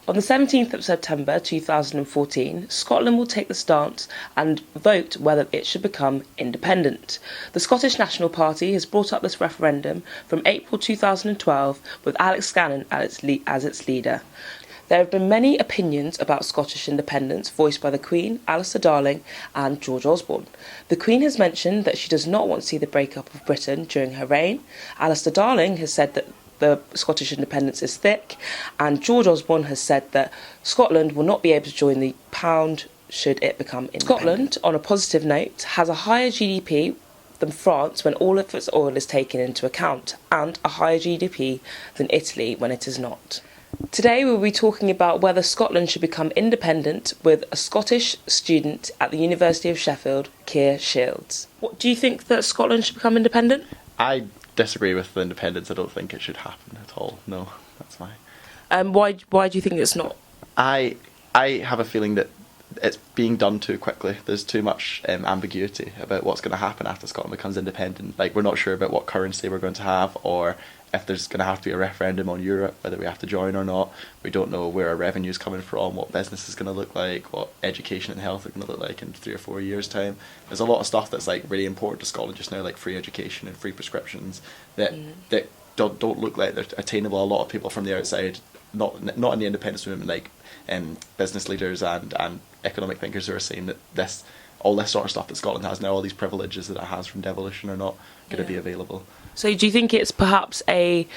On the 17th of September 2014, Scotland will take the stance and vote whether it should become independent. The Scottish National Party has brought up this referendum from April 2012 with Alex Scanlon as its leader. There have been many opinions about Scottish independence voiced by the Queen, Alistair Darling and George Osborne. The Queen has mentioned that she does not want to see the breakup of Britain during her reign. Alistair Darling has said that the Scottish independence is thick, and George Osborne has said that Scotland will not be able to join the pound should it become independent. Scotland, on a positive note, has a higher GDP than France when all of its oil is taken into account, and a higher GDP than Italy when it is not. Today we'll be talking about whether Scotland should become independent with a Scottish student at the University of Sheffield, Keir Shields. What do you think, that Scotland should become independent? I disagree with the independence. I don't think it should happen at all. No, that's fine. Why do you think it's not? I have a feeling that it's being done too quickly. There's too much ambiguity about what's going to happen after Scotland becomes independent. Like, we're not sure about what currency we're going to have, or if there's going to have to be a referendum on Europe, whether we have to join or not. We don't know where our revenue's coming from, what business is going to look like, what education and health are going to look like in 3 or 4 years' time. There's a lot of stuff that's like really important to Scotland just now, like free education and free prescriptions, that don't look like they're attainable. A lot of people from the outside, not in the independence movement, like business leaders and economic thinkers, who are saying that all this sort of stuff that Scotland has now, all these privileges that it has from devolution, are not going to be available. So do you think it's perhaps a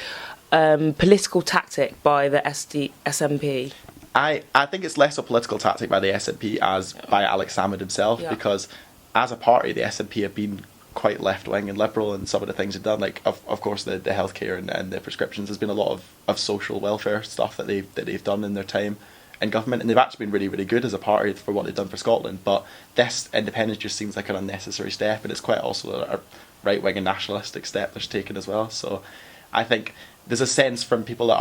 political tactic by the SNP? I think it's less a political tactic by the SNP as by Alex Salmond himself, because as a party the SNP have been quite left-wing and liberal in some of the things they've done. Like, of course, the healthcare and the prescriptions. There's been a lot of social welfare stuff that they've done in their time in government, and they've actually been really, really good as a party for what they've done for Scotland. But this independence just seems like an unnecessary step, and it's quite also a right-wing and nationalistic step that's taken as well. So I think there's a sense from people that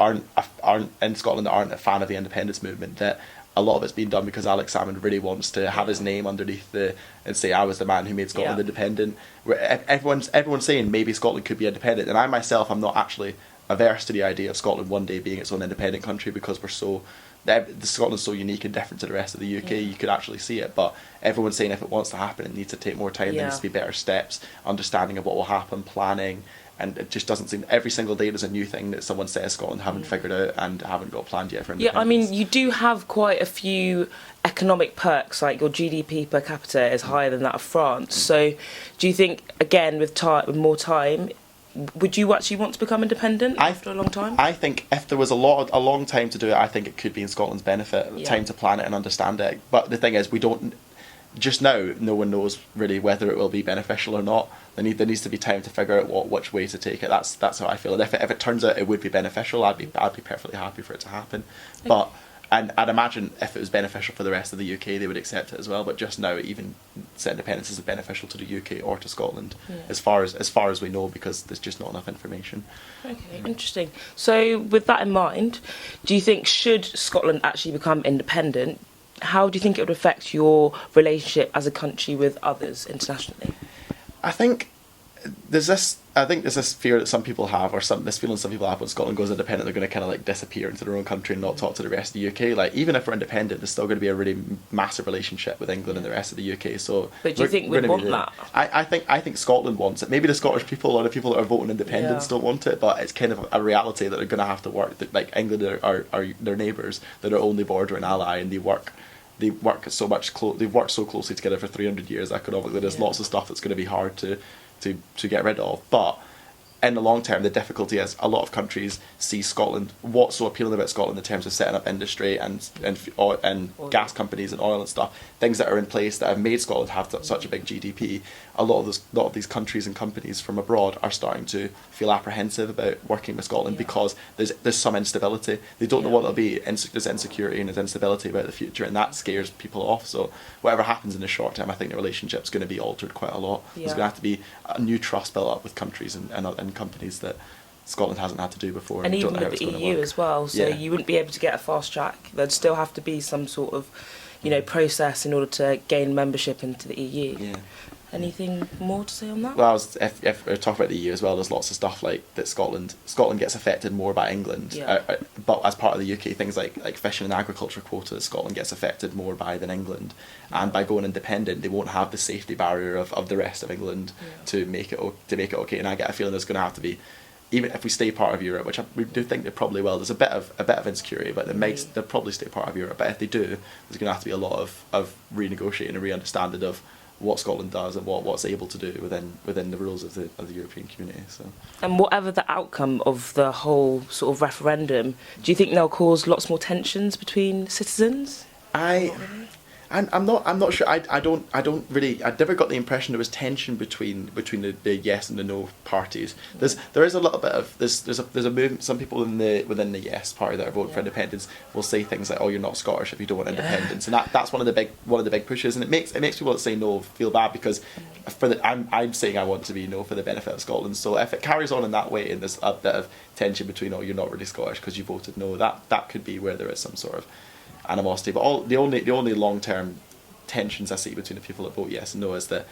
aren't in Scotland, that aren't a fan of the independence movement, that a lot of it's been done because Alex Salmond really wants to have his name underneath and say, I was the man who made Scotland independent. Everyone's saying maybe Scotland could be independent, and I myself am not actually averse to the idea of Scotland one day being its own independent country, because Scotland's so unique and different to the rest of the UK. You could actually see it, but everyone's saying if it wants to happen, it needs to take more time. There needs to be better steps, understanding of what will happen, planning, and it just doesn't seem every single day there's a new thing that someone says Scotland haven't figured out and haven't got planned yet for independence. Yeah, I mean, you do have quite a few economic perks, like your GDP per capita is higher than that of France. So do you think, again, with more time, would you actually want to become independent after a long time? I think if there was a long time to do it, I think it could be in Scotland's benefit, time to plan it and understand it. But the thing is, we don't. Just now, no one knows really whether it will be beneficial or not. There needs to be time to figure out which way to take it. That's how I feel. And if it turns out it would be beneficial, I'd be perfectly happy for it to happen. Okay. But and I'd imagine if it was beneficial for the rest of the UK, they would accept it as well. But just now, even independence isn't beneficial to the UK or to Scotland, as far as we know, because there's just not enough information. Okay, interesting. So with that in mind, do you think, should Scotland actually become independent, how do you think it would affect your relationship as a country with others internationally? I think there's this fear that some people have, or this feeling some people have, when Scotland goes independent, they're going to kind of like disappear into their own country and not talk to the rest of the UK. Like, even if we're independent, there's still going to be a really massive relationship with England and the rest of the UK. So, but do you think we'd want that? I think Scotland wants it. Maybe the Scottish people or the people that are voting independence don't want it, but it's kind of a reality that they're going to have to work. That, like, England are their neighbours, they're their only border and ally, and they work so much. They've worked so closely together for 300 years economically. There's lots of stuff that's going to be hard to get rid of. But in the long term, the difficulty is a lot of countries see Scotland, what's so appealing about Scotland in terms of setting up industry and gas companies and oil and stuff, things that are in place that have made Scotland have such a big GDP. A lot of these countries and companies from abroad are starting to feel apprehensive about working with Scotland because there's some instability. They don't know what it'll be. There's insecurity and there's instability about the future, and that scares people off. So whatever happens in the short term, I think the relationship's going to be altered quite a lot. There's going to have to be a new trust built up with countries and companies that Scotland hasn't had to do before. And even with the EU as well, so you wouldn't be able to get a fast track. There'd still have to be some sort of, process in order to gain membership into the EU. Yeah. Anything more to say on that? Well, if we talk about the EU as well, there's lots of stuff like that Scotland gets affected more by England, but as part of the UK, things like fishing and agriculture quotas, Scotland gets affected more by than England, and by going independent, they won't have the safety barrier of the rest of England to make it okay. And I get a feeling there's going to have to be, even if we stay part of Europe, which we do think they probably will. There's a bit of insecurity, but they'll probably stay part of Europe. But if they do, there's going to have to be a lot of renegotiating and re-understanding of what Scotland does and what's able to do within the rules of the European community. So. And whatever the outcome of the whole sort of referendum, do you think they'll cause lots more tensions between citizens? I'm not sure. I never got the impression there was tension between the yes and the no parties. There is a little bit of there's a movement. Some people within the yes party that are voting for independence will say things like, "Oh, you're not Scottish if you don't want independence," and that's one of the big pushes, and it makes people that say no feel bad because I'm saying I want to be no for the benefit of Scotland. So if it carries on in that way, and there's a bit of tension between, "Oh, you're not really Scottish because you voted no," that could be where there is some sort of animosity. But the only long-term tensions I see between the people that vote yes and no is that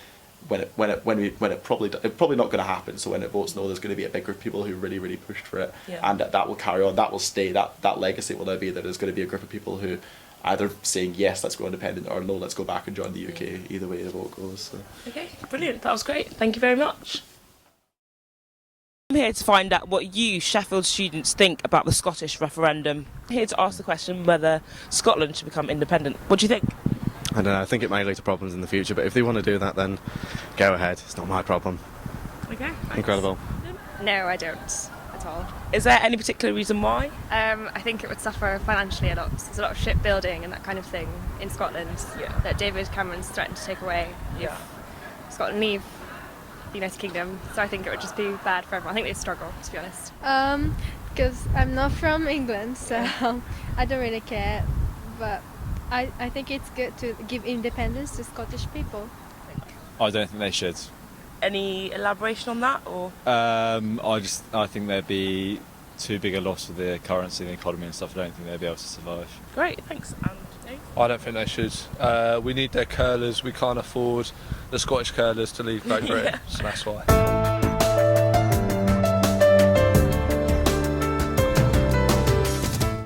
it's probably not going to happen. So when it votes no, there's going to be a big group of people who really pushed for it, and that will carry on. That will stay. That legacy will now be that there's going to be a group of people who either saying yes, let's go independent, or no, let's go back and join the UK. Either way the vote goes. So. Okay, brilliant. That was great. Thank you very much. I'm here to find out what you, Sheffield students, think about the Scottish referendum. Here to ask the question whether Scotland should become independent. What do you think? I don't know, I think it may lead to problems in the future, but if they want to do that, then go ahead. It's not my problem. Okay, thanks. Incredible. No, I don't at all. Is there any particular reason why? I think it would suffer financially a lot. There's a lot of shipbuilding and that kind of thing in Scotland that David Cameron's threatened to take away if Scotland leave the United Kingdom. So I think it would just be bad for everyone. I think they'd struggle, to be honest. Because I'm not from England, so I don't really care. But I think it's good to give independence to Scottish people. I don't think they should. Any elaboration on that, or? I think there'd be too big a loss of the currency and the economy and stuff. I don't think they'd be able to survive. Great, thanks. And Dave? I don't think they should. We need their curlers. We can't afford the Scottish curlers to leave Great Britain, so that's why.